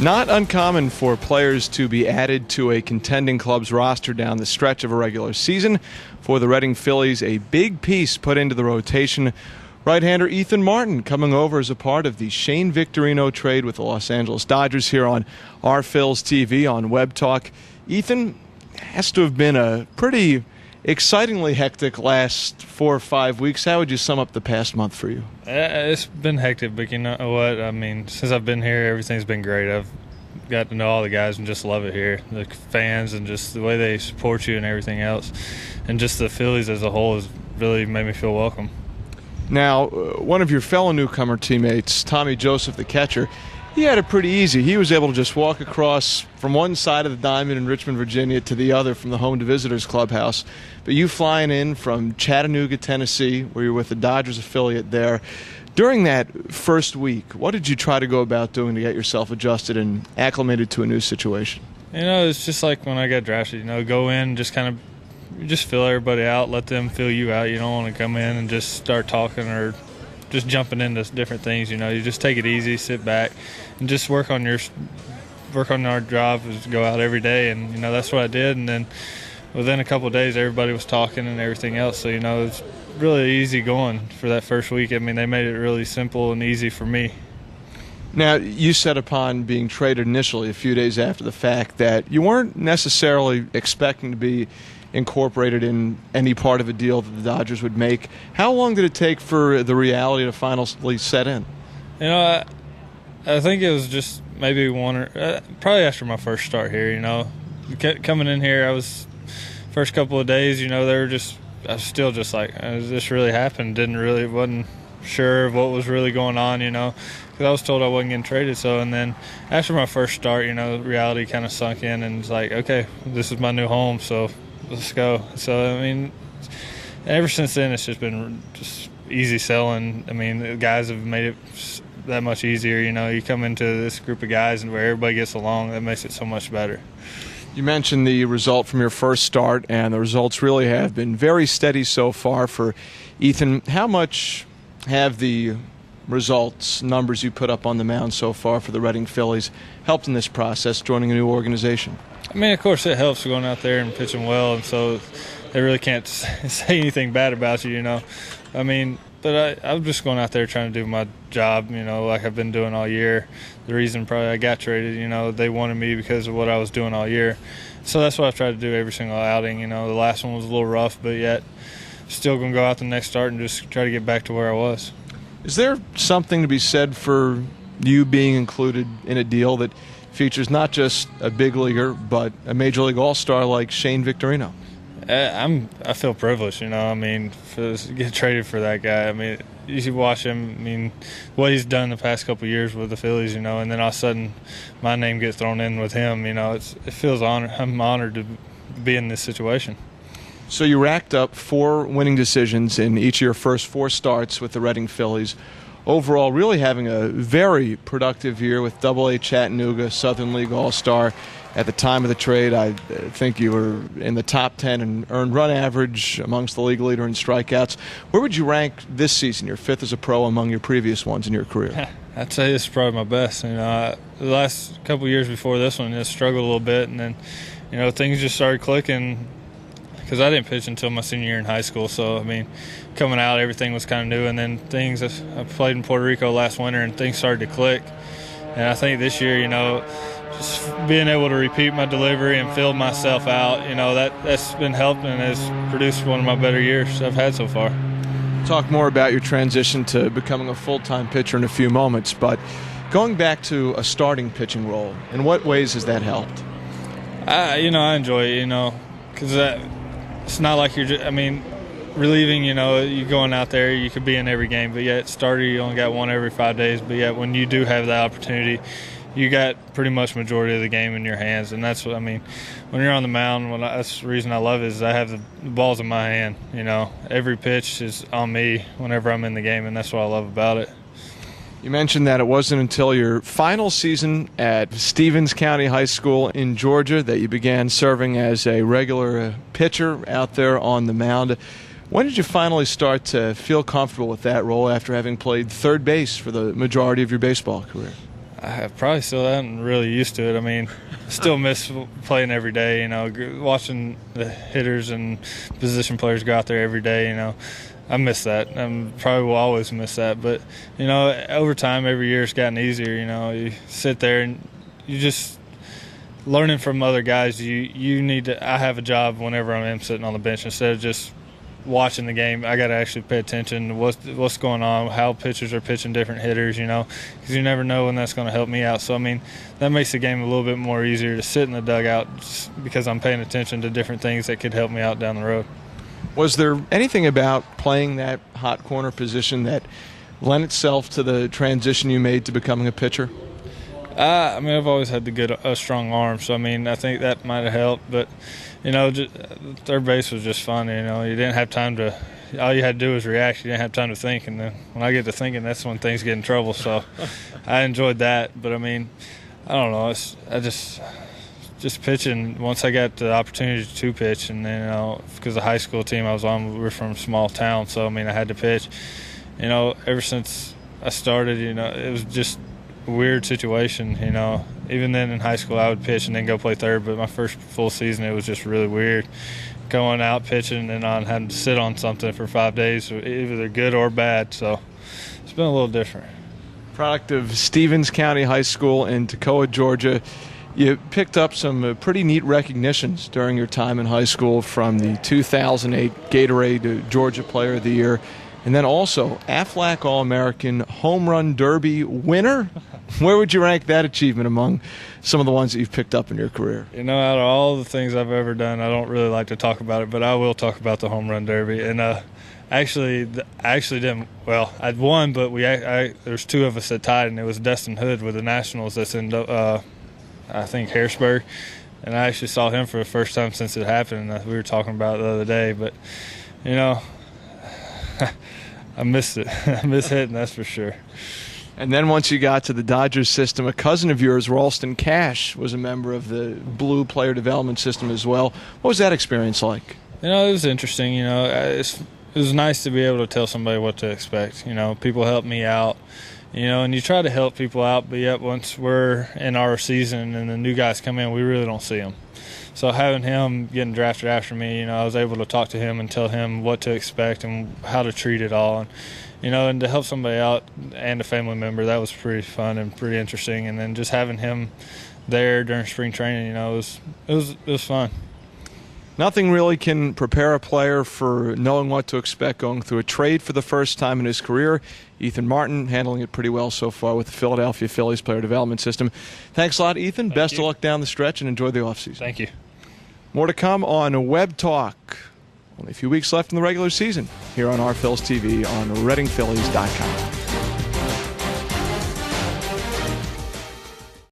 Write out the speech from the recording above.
Not uncommon for players to be added to a contending club's roster down the stretch of a regular season. For the Reading Phillies, a big piece put into the rotation. Right-hander Ethan Martin coming over as a part of the Shane Victorino trade with the Los Angeles Dodgers here on our Phils TV on Webtalk. Ethan, has to have been a pretty excitingly hectic last 4 or 5 weeks. How would you sum up the past month for you? It's been hectic, but you know what? I mean, since I've been here, everything's been great. I've got to know all the guys and just love it here. The fans and just the way they support you and everything else. And just the Phillies as a whole has really made me feel welcome. Now, one of your fellow newcomer teammates, Tommy Joseph, the catcher, he had it pretty easy. He was able to just walk across from one side of the diamond in Richmond, Virginia, to the other from the home to visitors clubhouse. But you flying in from Chattanooga, Tennessee, where you're with the Dodgers affiliate there. During that first week, what did you try to go about doing to get yourself adjusted and acclimated to a new situation? You know, it's just like when I got drafted, you know, go in, just kind of just fill everybody out, let them fill you out. You don't want to come in and just start talking or just jumping into different things. You know, you just take it easy, sit back, and just work on our job is to go out every day. And you know, that's what I did. And then within a couple of days, everybody was talking and everything else. So you know, it's really easy going for that first week. I mean, they made it really simple and easy for me. Now, you said upon being traded initially a few days after the fact that you weren't necessarily expecting to be incorporated in any part of a deal that the Dodgers would make. How long did it take for the reality to finally set in? You know, I think it was just maybe probably after my first start here. You know, coming in here, I was first couple of days. You know, I was still just like, has this really happened? Wasn't sure of what was really going on. You know, because I was told I wasn't getting traded. So, and then after my first start, you know, reality kind of sunk in, and it's like, okay, this is my new home, so let's go. So, I mean, ever since then, it's just been just easy selling. I mean, the guys have made it that much easier. You know, you come into this group of guys and where everybody gets along, that makes it so much better. You mentioned the result from your first start, and the results really have been very steady so far for Ethan. How much have the results, numbers you put up on the mound so far for the Reading Phillies helped in this process, joining a new organization? I mean, of course, it helps going out there and pitching well, and so they really can't say anything bad about you, you know. I mean, but I'm just going out there trying to do my job, you know, like I've been doing all year. The reason probably I got traded, you know, they wanted me because of what I was doing all year. So that's what I've tried to do every single outing. You know, the last one was a little rough, but yet still going to go out the next start and just try to get back to where I was. Is there something to be said for you being included in a deal that features not just a big leaguer, but a Major League All-Star like Shane Victorino? I feel privileged, you know. I mean, to get traded for that guy. I mean, you should watch him. I mean, what he's done the past couple of years with the Phillies, you know, and then all of a sudden my name gets thrown in with him. You know, it feels honored. I'm honored to be in this situation. So you racked up 4 winning decisions in each of your first 4 starts with the Reading Phillies. Overall, really having a very productive year with Double-A Chattanooga, Southern League All-Star. At the time of the trade, I think you were in the top 10 in earned run average, amongst the league leader in strikeouts. Where would you rank this season, your 5th as a pro, among your previous ones in your career? I'd say this is probably my best. You know, the last couple of years before this one, I struggled a little bit, and then, you know, things just started clicking because I didn't pitch until my senior year in high school. So, I mean, coming out, everything was kind of new, and then I played in Puerto Rico last winter, and things started to click. And I think this year, you know, just being able to repeat my delivery and fill myself out, you know, that's been helping and has produced one of my better years I've had so far. Talk more about your transition to becoming a full-time pitcher in a few moments, but going back to a starting pitching role, in what ways has that helped? You know, I enjoy it, you know, because it's not like relieving, you know, you going out there, you could be in every game, but yet starter, you only got one every 5 days, but yet when you do have that opportunity, you got pretty much majority of the game in your hands, and that's what I mean. When you're on the mound, that's the reason I love it, is I have the balls in my hand. You know, every pitch is on me whenever I'm in the game, and that's what I love about it. You mentioned that it wasn't until your final season at Stevens County High School in Georgia that you began serving as a regular pitcher out there on the mound. When did you finally start to feel comfortable with that role after having played third base for the majority of your baseball career? I probably still haven't really used to it. I mean, still miss playing every day, you know, watching the hitters and position players go out there every day, you know. I miss that. I probably will always miss that. But, you know, over time, every year it's gotten easier, you know. You sit there and you just learning from other guys. You need to – I have a job whenever I'm sitting on the bench instead of just watching the game. I got to actually pay attention to what's going on, how pitchers are pitching different hitters, you know, because you never know when that's going to help me out. So, I mean, that makes the game a little bit more easier to sit in the dugout just because I'm paying attention to different things that could help me out down the road. Was there anything about playing that hot corner position that lent itself to the transition you made to becoming a pitcher? I mean, I've always had a strong arm, so I mean, I think that might have helped. But you know, third base was just fun. You know, you didn't have time to. All you had to do was react. You didn't have time to think, and then when I get to thinking, that's when things get in trouble. So I enjoyed that. But I mean, I don't know. I just pitching. Once I got the opportunity to pitch, and then, you know, because the high school team I was on, we were from a small town, so I mean, I had to pitch. You know, ever since I started, you know, it was just a weird situation. You know, even then in high school, I would pitch and then go play third. But my first full season, it was just really weird, going out pitching and on having to sit on something for 5 days, either good or bad. So it's been a little different. Product of Stevens County High School in Toccoa, Georgia. You picked up some pretty neat recognitions during your time in high school, from the 2008 Gatorade Georgia Player of the Year, and then also Aflac All-American Home Run Derby winner. Where would you rank that achievement among some of the ones that you've picked up in your career? You know, out of all the things I've ever done, I don't really like to talk about it, but I will talk about the Home Run Derby. And I actually didn't. Well, I'd won, but there's two of us that tied, and it was Dustin Hood with the Nationals that's in I think Harrisburg, and I actually saw him for the first time since it happened. And we were talking about it the other day, but you know, I missed it. I miss hitting, that's for sure. And then once you got to the Dodgers system, a cousin of yours, Ralston Cash, was a member of the Blue Player Development System as well. What was that experience like? You know, it was interesting. You know, it was nice to be able to tell somebody what to expect. You know, people helped me out. You know, and you try to help people out, but yet once we're in our season and the new guys come in, we really don't see them. So having him getting drafted after me, you know, I was able to talk to him and tell him what to expect and how to treat it all. And, you know, and to help somebody out and a family member, that was pretty fun and pretty interesting. And then just having him there during spring training, you know, it was fun. Nothing really can prepare a player for knowing what to expect going through a trade for the first time in his career. Ethan Martin handling it pretty well so far with the Philadelphia Phillies Player Development System. Thanks a lot, Ethan. Best of luck down the stretch, and enjoy the offseason. Thank you. More to come on Webtalk. Only a few weeks left in the regular season here on our Phils TV on ReadingPhillies.com.